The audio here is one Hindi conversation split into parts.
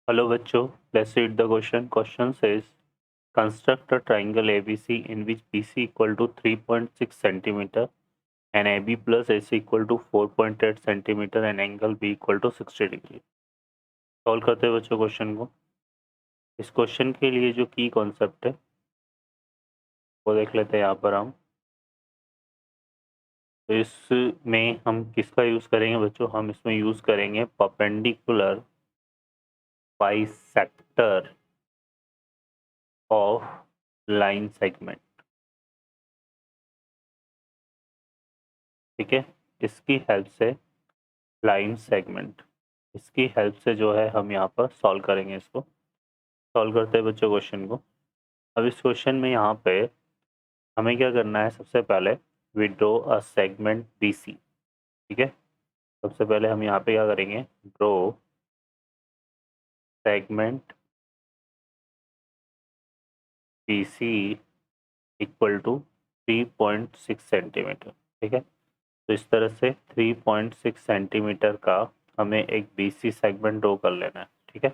Hello बच्चों, let's read the question. Question says, construct a triangle ABC in which BC equal to 3.6 centimeter and AB plus AC equal to 4.8 centimeter and angle B equal to 60 degree. Solve करते हैं बच्चों क्वेश्चन को। इस क्वेश्चन के लिए जो की कॉन्सेप्ट है वो देख लेते हैं यहाँ पर हम। तो इसमें हम किसका यूज़ करेंगे बच्चों? हम इसमें यूज़ करेंगे perpendicular bisector of line segment. ठीक है, इसकी हेल्प से लाइन सेगमेंट, इसकी हेल्प से जो है हम यहाँ पर सॉल्व करेंगे। इसको सॉल्व करते हैं बच्चों क्वेश्चन को। अब इस क्वेश्चन में यहाँ पे हमें क्या करना है? सबसे पहले we draw a segment BC। ठीक है, सबसे पहले हम यहाँ पे क्या करेंगे? Draw segment BC equal to 3.6 centimetre. ठीक है, तो इस तरह से 3.6 सेंटीमीटर का हमें एक BC सेगमेंट ड्रॉ कर लेना है। ठीक है,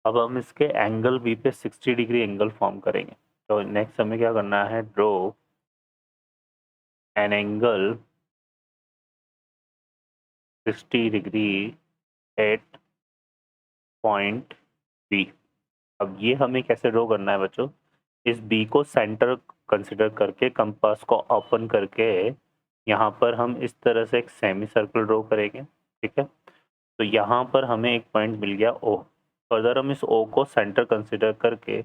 अब हम इसके एंगल बी पे 60 डिग्री एंगल फॉर्म करेंगे। तो नेक्स्ट हमें क्या करना है? Draw an angle 60 degree at point B. अब ये हमें कैसे ड्रॉ करना है बच्चों? इस बी को सेंटर कंसिडर करके कंपास को ओपन करके यहाँ पर हम इस तरह से एक सेमी सर्कल ड्रॉ करेंगे। ठीक है, तो यहाँ पर हमें एक पॉइंट मिल गया O। फर्दर हम इस O को सेंटर कंसिडर करके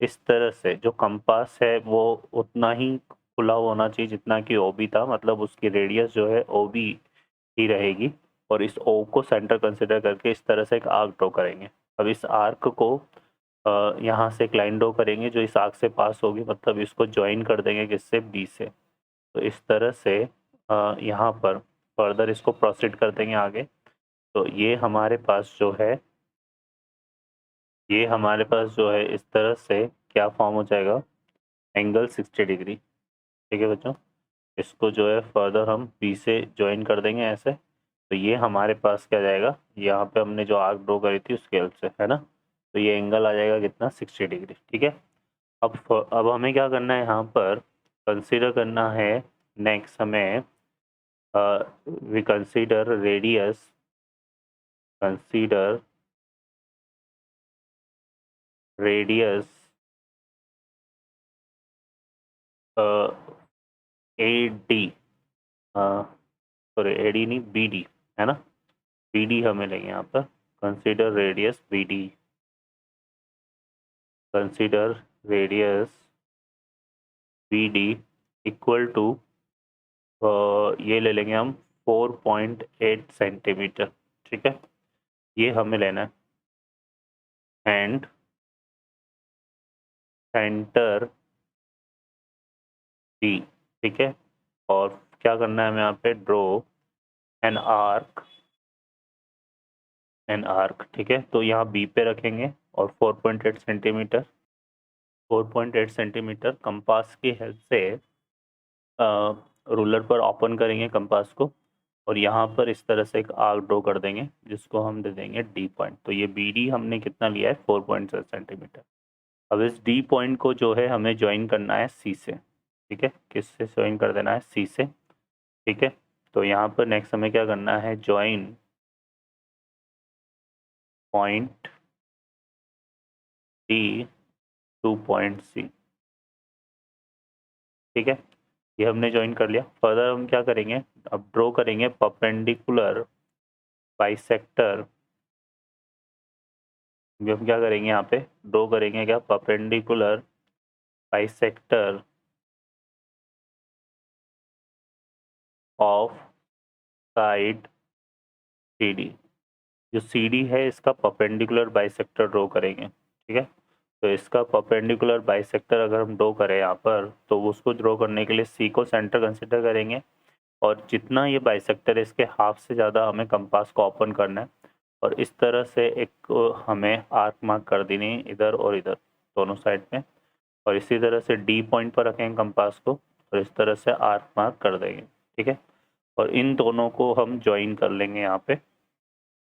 इस तरह से जो कंपास है वो उतना ही खुला होना चाहिए जितना कि OB था, मतलब उसकी रेडियस जो है OB ही रहेगी। और इस O को सेंटर कंसिडर करके इस तरह से एक आर्क ड्रॉ करेंगे। अब इस आर्क को यहाँ से एक लाइन ड्रॉ करेंगे जो इस आर्क से पास होगी, मतलब इसको ज्वाइन कर देंगे किससे? B से। तो इस तरह से यहाँ पर फर्दर इसको प्रोसीड कर देंगे आगे। तो ये हमारे पास जो है, इस तरह से क्या फॉर्म हो जाएगा? Angle 60 degree. ठीक है बच्चों, इसको जो है फर्दर हम बी से ज्वाइन कर देंगे ऐसे। तो ये हमारे पास क्या जाएगा? यहाँ पे हमने जो आर्क ड्रॉ करी थी उसके हेल्प से, है ना। तो ये एंगल आ जाएगा कितना? 60 डिग्री। ठीक है, अब हमें क्या करना है? यहाँ पर कंसीडर करना है नेक्स्ट हमें we consider radius, consider radius AD, sorry AD नहीं, BD, है ना। BD हमें लेंगे यहाँ पर। Consider radius BD, consider radius BD equal to ये ले लेंगे हम 4.8 सेंटीमीटर। ठीक है, ये हमें लेना है। And centre B। ठीक है, और क्या करना है हमें यहाँ पे? ड्रॉ एन आर्क, ठीक है। तो यहाँ B पे रखेंगे और 4.8 सेंटीमीटर, 4.8 सेंटीमीटर कंपास की हेल्प से रूलर पर ओपन करेंगे कंपास को और यहाँ पर इस तरह से एक आर्क ड्रॉ कर देंगे जिसको हम दे देंगे D पॉइंट। तो ये BD हमने कितना लिया है? 4.7 सेंटीमीटर। अब इस D पॉइंट को जो है हमें ज्वाइन करना है C से। ठीक है, किससे ज्वाइन कर देना है? C से। ठीक है, तो यहाँ पर नेक्स्ट हमें क्या करना है? Join point D two point C। ठीक है, ये हमने ज्वाइन कर लिया। फर्दर हम क्या करेंगे? अब ड्रॉ करेंगे परपेंडिकुलर बाइसेक्टर। हम क्या करेंगे? यहाँ पे ड्रॉ करेंगे क्या? Perpendicular bisector of side CD। जो CD है इसका परपेंडिकुलर बाइसेक्टर ड्रॉ करेंगे। ठीक है, तो इसका परपेंडिकुलर बाइसेक्टर अगर हम ड्रॉ करें यहाँ पर, तो उसको ड्रॉ करने के लिए C को सेंटर कंसिडर करेंगे और जितना ये बाइसेक्टर है इसके हाफ से ज़्यादा हमें कंपास को ओपन करना है और इस तरह से एक हमें आर्क मार्क कर देनी है इधर और इधर दोनों साइड में। और इसी तरह से D पॉइंट पर रखेंगे कंपास को और इस तरह से आर्क मार्क कर देंगे। ठीक है, और इन दोनों को हम ज्वाइन कर लेंगे यहाँ पे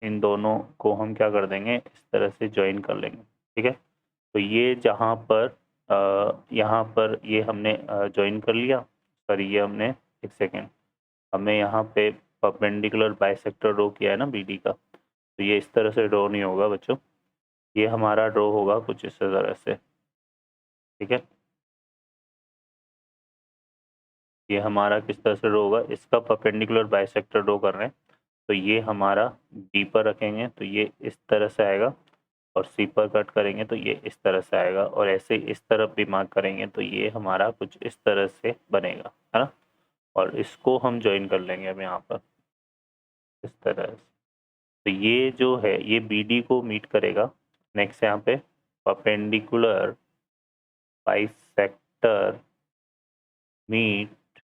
इन दोनों को हम क्या कर देंगे, इस तरह से ज्वाइन कर लेंगे। ठीक है, तो ये जहाँ पर यहाँ पर ये हमने ज्वाइन कर लिया। सॉरी, ये हमने, एक सेकेंड, हमें यहाँ पे परपेंडिकुलर बाइसेक्टर ड्रॉ किया है ना बीडी का, तो ये इस तरह से ड्रॉ नहीं होगा बच्चों, ये हमारा ड्रॉ होगा कुछ इस तरह से। ठीक है, ये हमारा किस तरह से ड्रॉ होगा, इसका परपेंडिकुलर बाइसेक्टर ड्रॉ कर रहे हैं, तो ये हमारा डी पर रखेंगे तो ये इस तरह से आएगा, और सी पर कट करेंगे तो ये इस तरह से आएगा, और ऐसे इस तरफ भी मार्क करेंगे तो ये हमारा कुछ इस तरह से बनेगा, है ना। और इसको हम ज्वाइन कर लेंगे अब यहाँ पर इस तरह से। तो ये जो है ये बी डी को मीट करेगा। नेक्स्ट यहाँ पे perpendicular bisector meet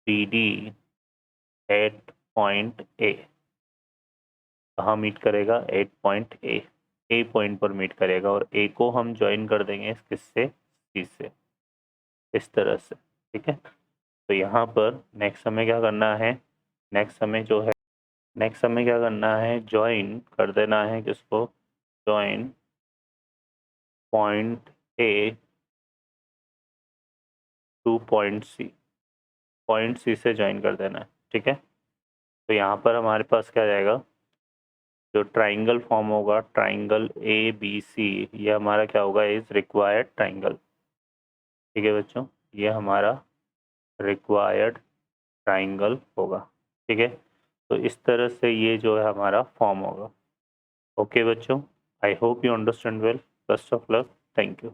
B D at point A. कहाँ मीट करेगा, एट पॉइंट ए पॉइंट पर मीट करेगा, और ए को हम ज्वाइन कर देंगे किससे, सी से, इस तरह से। ठीक है, तो यहाँ पर नेक्स्ट हमें क्या करना है, नेक्स्ट हमें क्या करना है, ज्वाइन कर देना है किसको, join point A to point C से ज्वाइन कर देना है। ठीक है, तो यहाँ पर हमारे पास क्या जाएगा, जो ट्राइंगल फॉर्म होगा, ट्राइंगल ए बी सी, ये हमारा क्या होगा, इज रिक्वायर्ड ट्राइंगल। ठीक है बच्चों, ये हमारा रिक्वायर्ड ट्राइंगल होगा। ठीक है, तो इस तरह से ये जो है हमारा फॉर्म होगा। ओके बच्चों, I hope you understand well. Best of luck, thank you.